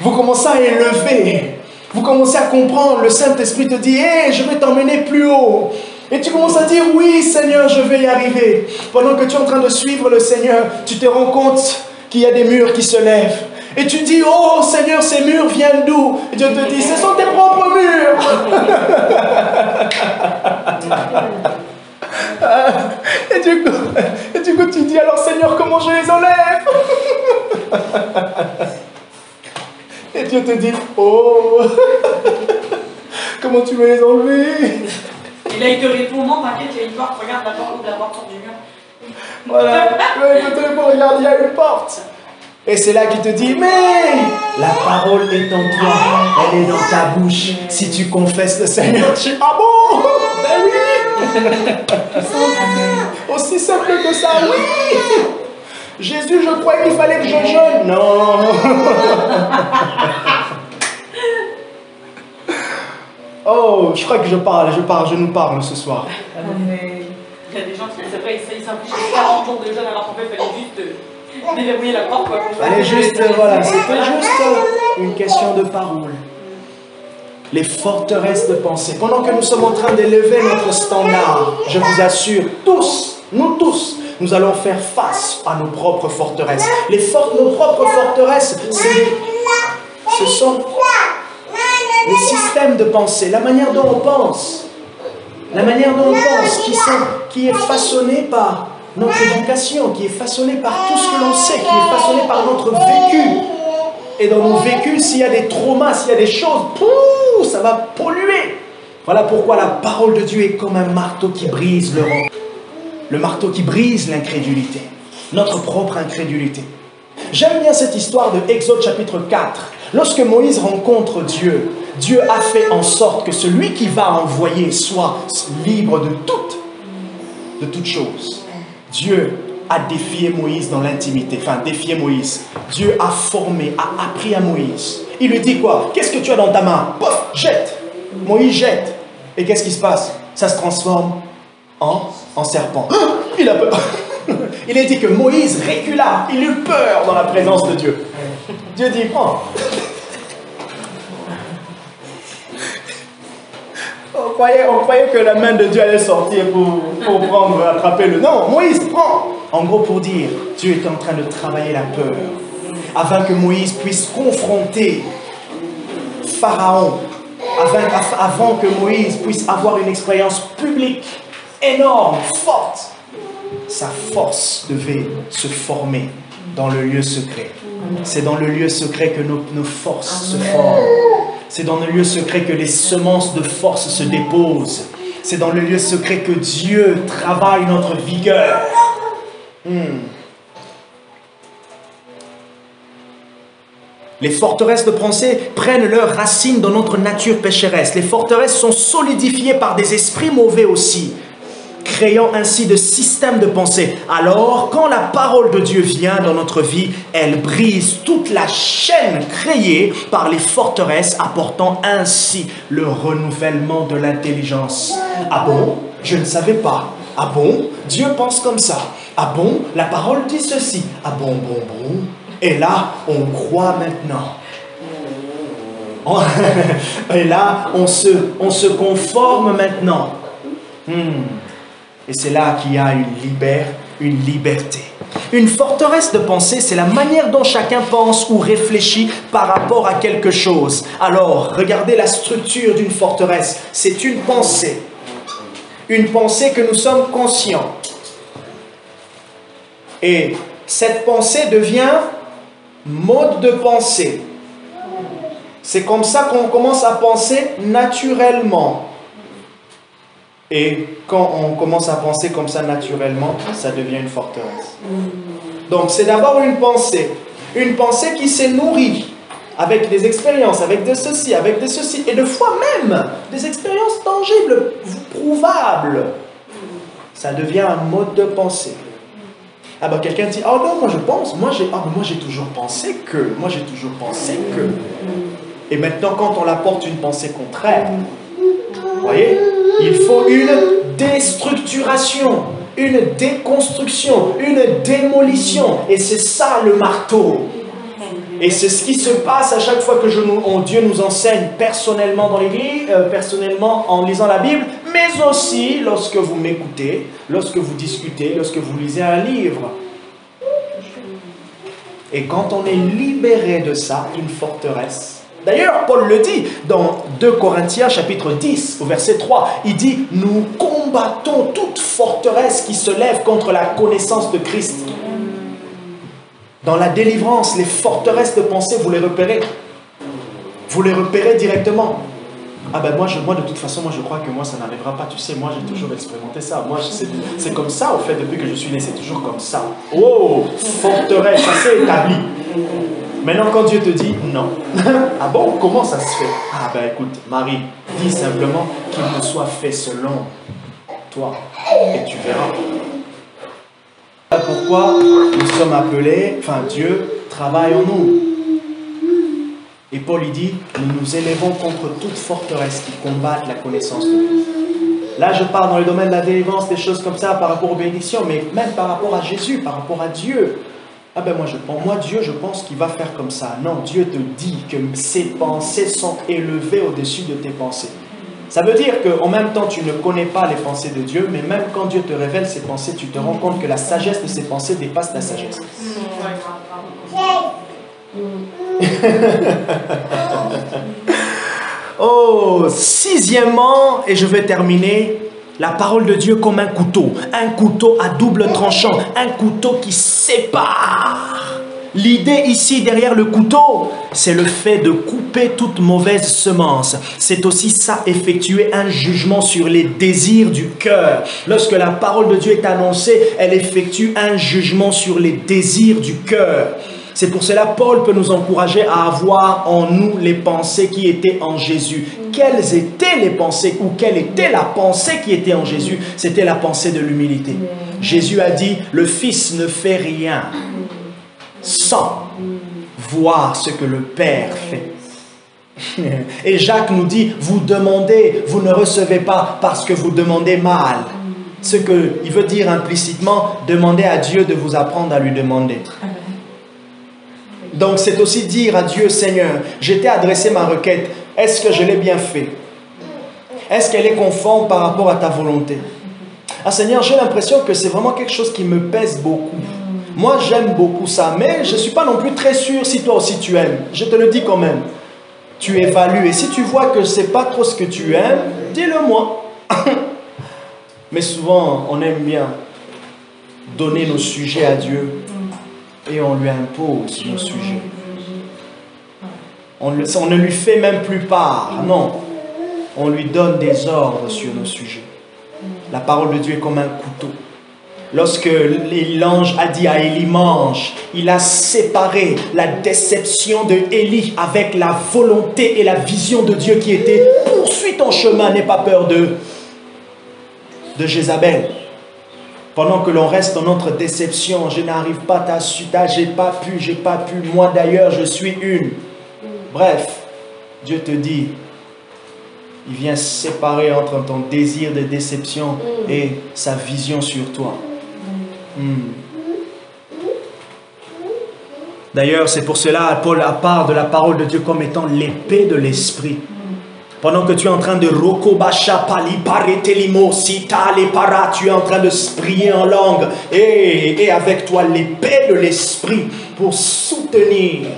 Vous commencez à élever, vous commencez à comprendre, le Saint-Esprit te dit, hey, je vais t'emmener plus haut. Et tu commences à dire, oui Seigneur, je vais y arriver. Pendant que tu es en train de suivre le Seigneur, tu te rends compte qu'il y a des murs qui se lèvent. Et tu dis, oh Seigneur, ces murs viennent d'où? Et Dieu te dit, ce sont tes propres murs. Et du coup, tu dis, alors Seigneur, comment je les enlève? Et Dieu te dit, oh, comment tu veux les enlever? Et là, il te répond, non, t'inquiète, il y a une porte, regarde la porte de la porte sort du mur. Voilà, il te répond, regarde, il y a une porte. Et c'est là qu'il te dit, mais la parole est en toi, elle est dans ta bouche. Si tu confesses le Seigneur, tu dis, ah bon? Ben oui. Aussi simple que ça, oui. Jésus, je croyais qu'il fallait que je jeûne. Non. Oh, je crois que je nous parle ce soir. Il y a des gens qui, c'est vrai, ils s'impliquent 40 jours de jeûne alors qu'en fait, il fallait juste déverrouiller la porte. Fallait juste, voilà, c'était juste une question de parole. Les forteresses de pensée. Pendant que nous sommes en train d'élever notre standard, je vous assure, nous tous, nous allons faire face à nos propres forteresses. Nos propres forteresses, ce sont les systèmes de pensée, la manière dont on pense. La manière dont on pense, qui est façonnée par notre éducation, qui est façonnée par tout ce que l'on sait, qui est façonnée par notre vécu. Et dans nos vécus, s'il y a des traumas, s'il y a des choses, ça va polluer. Voilà pourquoi la parole de Dieu est comme un marteau qui brise le roc. Le marteau qui brise l'incrédulité, notre propre incrédulité. J'aime bien cette histoire de Exode chapitre 4. Lorsque Moïse rencontre Dieu, Dieu a fait en sorte que celui qui va envoyer soit libre de toute chose. Dieu a défié Moïse dans l'intimité, défié Moïse. Dieu a formé, a appris à Moïse. Il lui dit quoi? Qu'est-ce que tu as dans ta main? Pof, jette. Moïse jette. Et qu'est-ce qui se passe? Ça se transforme en serpent. Il a peur. Il est dit que Moïse recula. Il eut peur dans la présence de Dieu. Dieu dit, oh, on croyait que la main de Dieu allait sortir pour prendre, attraper le... Non, Moïse, prends. En gros, pour dire, Dieu est en train de travailler la peur, afin que Moïse puisse confronter Pharaon, avant que Moïse puisse avoir une expérience publique énorme, forte. Sa force devait se former dans le lieu secret. C'est dans le lieu secret que nos forces se forment. C'est dans le lieu secret que les semences de force se déposent. C'est dans le lieu secret que Dieu travaille notre vigueur. Les forteresses de pensée prennent leurs racines dans notre nature pécheresse. Les forteresses sont solidifiées par des esprits mauvais aussi, créant ainsi de systèmes de pensée. Alors, quand la parole de Dieu vient dans notre vie, elle brise toute la chaîne créée par les forteresses, apportant ainsi le renouvellement de l'intelligence. Ah bon? Je ne savais pas. Ah bon? Dieu pense comme ça. Ah bon? La parole dit ceci. Ah bon? Et là, on croit maintenant. Et là, on se conforme maintenant. Et c'est là qu'il y a une liberté. Une forteresse de pensée, c'est la manière dont chacun pense ou réfléchit par rapport à quelque chose. Alors, regardez la structure d'une forteresse. C'est une pensée. Une pensée que nous sommes conscients. Et cette pensée devient mode de pensée. C'est comme ça qu'on commence à penser naturellement. Et quand on commence à penser comme ça naturellement, ça devient une forteresse. Donc c'est d'abord une pensée qui s'est nourrie avec des expériences, avec de ceci, et de fois même des expériences tangibles, prouvables. Ça devient un mode de pensée. Ah ben quelqu'un dit, oh non, moi je pense, moi j'ai toujours pensé que, Et maintenant quand on apporte une pensée contraire, vous voyez, il faut une déstructuration, une déconstruction, une démolition. Et c'est ça le marteau. Et c'est ce qui se passe à chaque fois que Dieu nous enseigne personnellement dans l'Église, personnellement en lisant la Bible, mais aussi lorsque vous m'écoutez, lorsque vous discutez, lorsque vous lisez un livre. Et quand on est libéré de ça, d'une forteresse, d'ailleurs, Paul le dit dans 2 Corinthiens chapitre 10, au verset 3. Il dit, nous combattons toute forteresse qui se lève contre la connaissance de Christ. Dans la délivrance, les forteresses de pensée, vous les repérez. Vous les repérez directement. Ah ben moi de toute façon, je crois que moi ça n'arrivera pas. Tu sais, moi j'ai toujours expérimenté ça. Moi c'est comme ça, au fait, depuis que je suis né, c'est toujours comme ça. Oh, forteresse, ça s'est établi. Maintenant, quand Dieu te dit non, ah bon, comment ça se fait? Ah ben écoute, Marie, dis simplement qu'il me soit fait selon toi, et tu verras. Pourquoi nous sommes appelés, Dieu travaille en nous. Et Paul il dit, nous nous élevons contre toute forteresse qui combatte la connaissance de Christ. Là, je parle dans le domaine de la délivrance, des choses comme ça par rapport aux bénédictions, mais même par rapport à Jésus, par rapport à Dieu. Ah ben moi Dieu, je pense qu'il va faire comme ça. Non, Dieu te dit que ses pensées sont élevées au-dessus de tes pensées. Ça veut dire qu'en même temps, tu ne connais pas les pensées de Dieu, mais même quand Dieu te révèle ses pensées, tu te rends compte que la sagesse de ses pensées dépasse ta sagesse. Oh, sixièmement, et je vais terminer, la parole de Dieu comme un couteau à double tranchant, un couteau qui sépare. L'idée ici derrière le couteau, c'est le fait de couper toute mauvaise semence. C'est aussi ça, effectuer un jugement sur les désirs du cœur. Lorsque la parole de Dieu est annoncée, elle effectue un jugement sur les désirs du cœur. C'est pour cela que Paul peut nous encourager à avoir en nous les pensées qui étaient en Jésus. Quelles étaient les pensées ou quelle était la pensée qui était en Jésus? C'était la pensée de l'humilité. Jésus a dit, le Fils ne fait rien sans voir ce que le Père fait. Et Jacques nous dit, vous demandez, vous ne recevez pas parce que vous demandez mal. Ce qu'il veut dire implicitement, demandez à Dieu de vous apprendre à lui demander. Donc c'est aussi dire à Dieu, Seigneur, je t'ai adressé ma requête, est-ce que je l'ai bien fait? Est-ce qu'elle est conforme par rapport à ta volonté? Ah Seigneur, j'ai l'impression que c'est vraiment quelque chose qui me pèse beaucoup. Moi, j'aime beaucoup ça, mais je ne suis pas non plus très sûr si toi aussi tu aimes. Je te le dis quand même. Tu évalues. Et si tu vois que ce n'est pas trop ce que tu aimes, dis-le-moi. Mais souvent, on aime bien donner nos sujets à Dieu et on lui impose nos sujets. On ne lui fait même plus part. Non. On lui donne des ordres sur nos sujets. La parole de Dieu est comme un couteau. Lorsque l'ange a dit à Élie, mange, il a séparé la déception de Élie avec la volonté et la vision de Dieu qui était poursuis ton chemin, n'aie pas peur de Jézabel. Pendant que l'on reste dans notre déception, je n'arrive pas, t'as su, j'ai pas pu, moi d'ailleurs je suis une. Bref, Dieu te dit, il vient séparer entre ton désir de déception et sa vision sur toi. D'ailleurs, c'est pour cela Paul parle de la parole de Dieu comme étant l'épée de l'esprit. Pendant que tu es en train de tu es en train de prier en langue et avec toi l'épée de l'esprit pour soutenir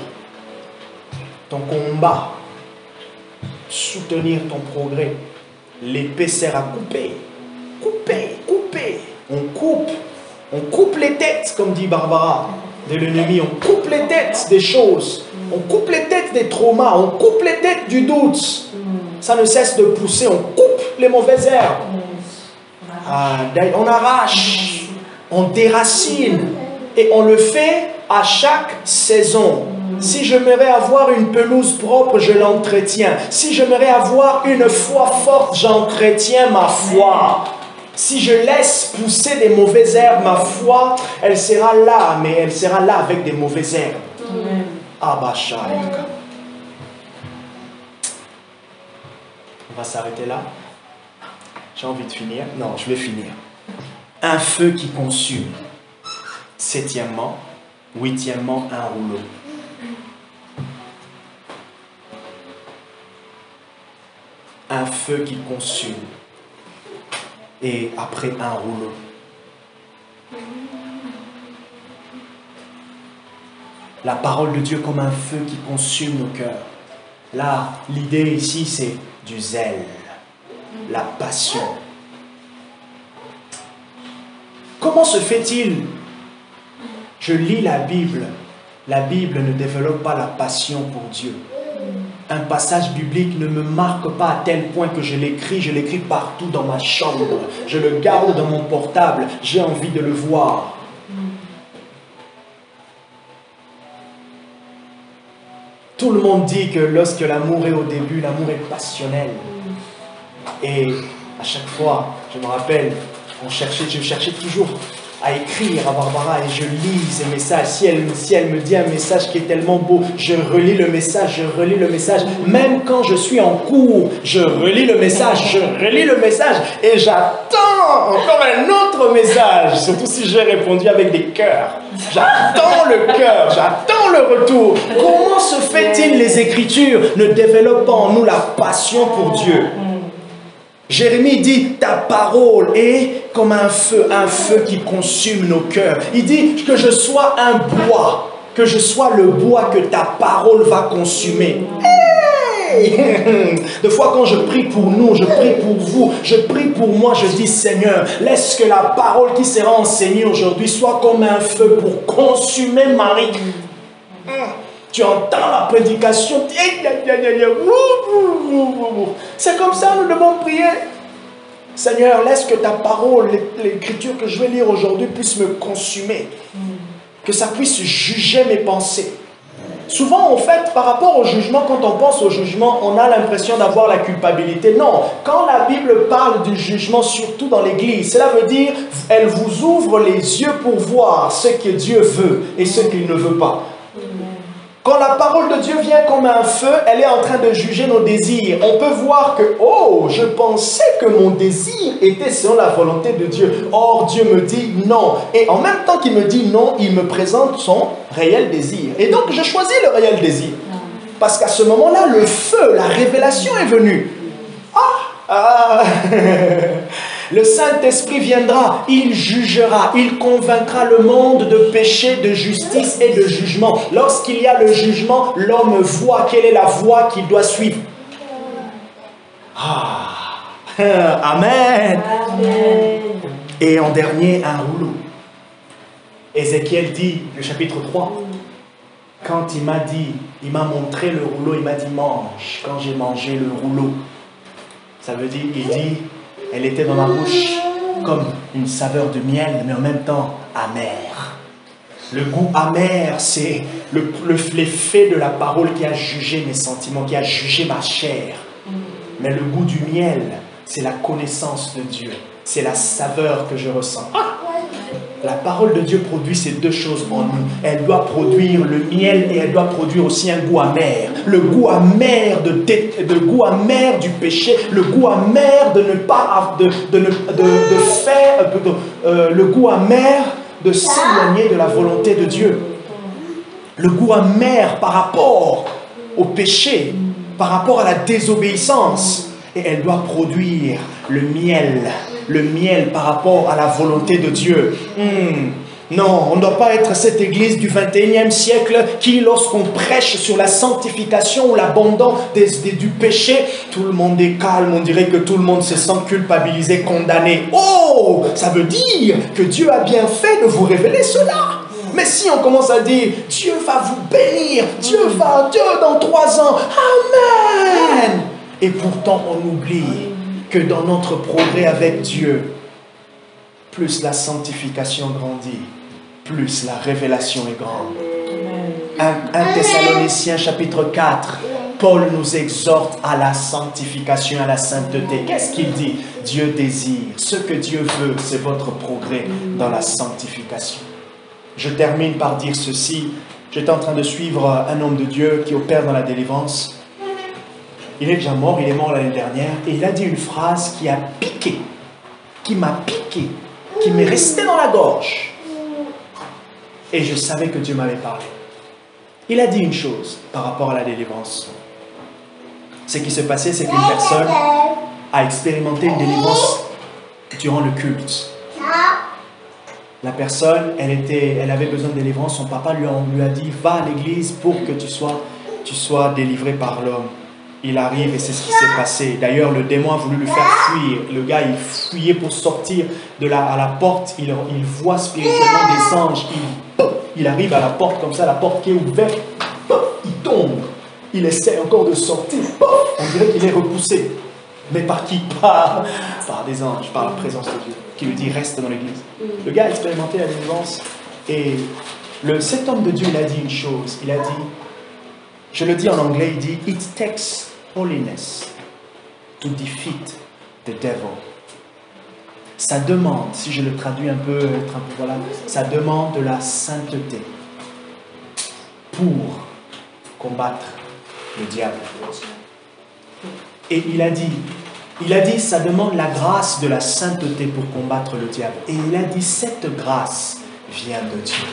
ton combat, soutenir ton progrès. L'épée sert à couper. On coupe les têtes, comme dit Barbara, de l'ennemi. On coupe les têtes des choses. On coupe les têtes des traumas. On coupe les têtes du doute. Ça ne cesse de pousser. On coupe les mauvaises herbes. On arrache. On déracine. Et on le fait à chaque saison. Si j'aimerais avoir une pelouse propre, je l'entretiens. Si j'aimerais avoir une foi forte, j'entretiens ma foi. Si je laisse pousser des mauvaises herbes, ma foi, elle sera là, mais elle sera là avec des mauvaises herbes. Abasha. On va s'arrêter là. J'ai envie de finir. Non, je vais finir. Un feu qui consume. Septièmement, huitièmement, un rouleau. Un feu qui consume. Et après un rouleau. La parole de Dieu comme un feu qui consume nos cœurs. Là, l'idée ici, c'est du zèle, la passion. Comment se fait-il? Je lis la Bible. La Bible ne développe pas la passion pour Dieu. Un passage biblique ne me marque pas à tel point que je l'écris partout dans ma chambre. Je le garde dans mon portable, j'ai envie de le voir. Tout le monde dit que lorsque l'amour est au début, l'amour est passionnel. Et à chaque fois, je me rappelle, je cherchais toujours à écrire à Barbara et je lis ces messages. Si elle me dit un message qui est tellement beau, je relis le message. Même quand je suis en cours, je relis le message et j'attends encore un autre message. Surtout si j'ai répondu avec des cœurs. J'attends le cœur, j'attends le retour. Comment se fait-il les Écritures ne développent pas en nous la passion pour Dieu? Jérémie dit, ta parole est comme un feu qui consume nos cœurs. Il dit que je sois un bois, que je sois le bois que ta parole va consumer. Hey! Des fois quand je prie pour nous, je prie pour vous, je prie pour moi, je dis Seigneur, laisse que la parole qui sera enseignée aujourd'hui soit comme un feu pour consumer Marie. Tu entends la prédication, c'est comme ça nous devons prier. Seigneur, laisse que ta parole, l'écriture que je vais lire aujourd'hui puisse me consumer. Que ça puisse juger mes pensées. Souvent, en fait, par rapport au jugement, quand on pense au jugement, on a l'impression d'avoir la culpabilité. Non, quand la Bible parle du jugement, surtout dans l'Église, cela veut dire, elle vous ouvre les yeux pour voir ce que Dieu veut et ce qu'il ne veut pas. Quand la parole de Dieu vient comme un feu, elle est en train de juger nos désirs. On peut voir que, oh, je pensais que mon désir était selon la volonté de Dieu. Or, Dieu me dit non. Et en même temps qu'il me dit non, il me présente son réel désir. Et donc, je choisis le réel désir. Parce qu'à ce moment-là, le feu, la révélation est venue. Ah, Ah. Le Saint-Esprit viendra, il jugera, il convaincra le monde de péché, de justice et de jugement. Lorsqu'il y a le jugement, l'homme voit quelle est la voie qu'il doit suivre. Ah. Amen. Amen. Et en dernier, un rouleau. Ézéchiel dit, le chapitre 3, quand il m'a dit, il m'a montré le rouleau, il m'a dit mange. Quand j'ai mangé le rouleau, ça veut dire, il dit, elle était dans ma bouche comme une saveur de miel, mais en même temps amère. Le goût amer, c'est l'effet de la parole qui a jugé mes sentiments, qui a jugé ma chair. Mais le goût du miel, c'est la connaissance de Dieu. C'est la saveur que je ressens. La parole de Dieu produit ces deux choses en nous. Elle doit produire le miel et elle doit produire aussi un goût amer. Le goût amer le goût amer du péché, le goût amer de ne pas faire, le goût amer de s'éloigner de la volonté de Dieu. Le goût amer par rapport au péché, par rapport à la désobéissance. Et elle doit produire le miel par rapport à la volonté de Dieu. Non, on ne doit pas être cette église du 21e siècle qui, lorsqu'on prêche sur la sanctification ou l'abandon du péché, tout le monde est calme, on dirait que tout le monde se sent culpabilisé, condamné. Oh, ça veut dire que Dieu a bien fait de vous révéler cela. Mais si on commence à dire, Dieu va vous bénir, Dieu dans 3 ans, Amen. Et pourtant, on oublie que dans notre progrès avec Dieu, plus la sanctification grandit, plus la révélation est grande. 1 Thessaloniciens chapitre 4, Paul nous exhorte à la sanctification, à la sainteté. Qu'est-ce qu'il dit? Dieu désire. Ce que Dieu veut, c'est votre progrès dans la sanctification. Je termine par dire ceci. J'étais en train de suivre un homme de Dieu qui opère dans la délivrance. Il est déjà mort, il est mort l'année dernière, et il a dit une phrase qui a piqué, qui m'a piqué, qui m'est restée dans la gorge. Et je savais que Dieu m'avait parlé. Il a dit une chose par rapport à la délivrance. Ce qui s'est passé, c'est qu'une personne a expérimenté une délivrance durant le culte. La personne, elle avait besoin de délivrance, son papa lui a dit, va à l'église pour que tu sois délivré par l'homme. Il arrive et c'est ce qui s'est passé. D'ailleurs, le démon a voulu lui faire fuir. Le gars, il fuyait pour sortir à la porte. Il voit spirituellement des anges. Il arrive à la porte comme ça, la porte qui est ouverte. Il tombe. Il essaie encore de sortir. On dirait qu'il est repoussé. Mais par qui? Par des anges, par la présence de Dieu, qui lui dit reste dans l'église. Le gars a expérimenté la délivrance. Et cet homme de Dieu, il a dit une chose. Il a dit, je le dis en anglais, il dit, it takes holiness to defeat the devil. Ça demande, si je le traduis un peu voilà, ça demande de la sainteté pour combattre le diable. Et il a dit, ça demande la grâce de la sainteté pour combattre le diable. Et il a dit, cette grâce vient de Dieu.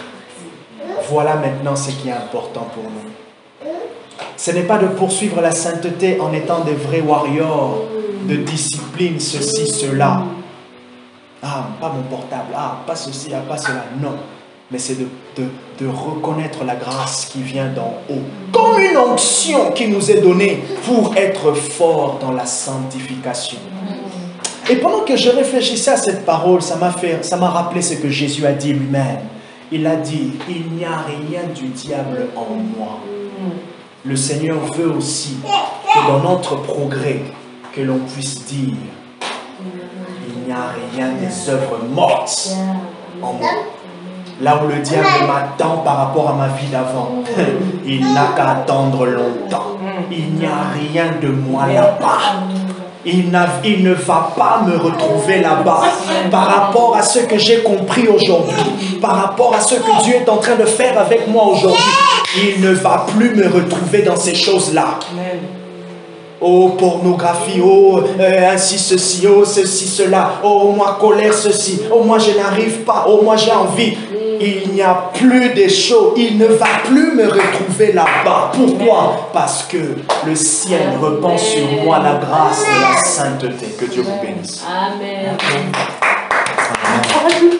Voilà maintenant ce qui est important pour nous. Ce n'est pas de poursuivre la sainteté en étant des vrais warriors, de discipline, ceci, cela. Ah, pas mon portable, ah, pas ceci, ah, pas cela. Non, mais c'est de reconnaître la grâce qui vient d'en haut. Comme une onction qui nous est donnée pour être fort dans la sanctification. Et pendant que je réfléchissais à cette parole, ça m'a rappelé ce que Jésus a dit lui-même. Il a dit, il n'y a rien du diable en moi. Le Seigneur veut aussi que dans notre progrès, que l'on puisse dire, il n'y a rien des œuvres mortes en moi. Là où le diable m'attend par rapport à ma vie d'avant, il n'a qu'à attendre longtemps. Il n'y a rien de moi là-bas. Il ne va pas me retrouver là-bas par rapport à ce que j'ai compris aujourd'hui, par rapport à ce que Dieu est en train de faire avec moi aujourd'hui. Il ne va plus me retrouver dans ces choses-là. oh pornographie, oh ainsi ceci, oh ceci, cela, oh moi colère ceci, oh moi je n'arrive pas, oh moi j'ai envie. Il n'y a plus des choses, il ne va plus me retrouver là-bas. Pourquoi? Parce que le ciel répand sur moi la grâce et la sainteté. Que Dieu vous bénisse. Amen. Amen.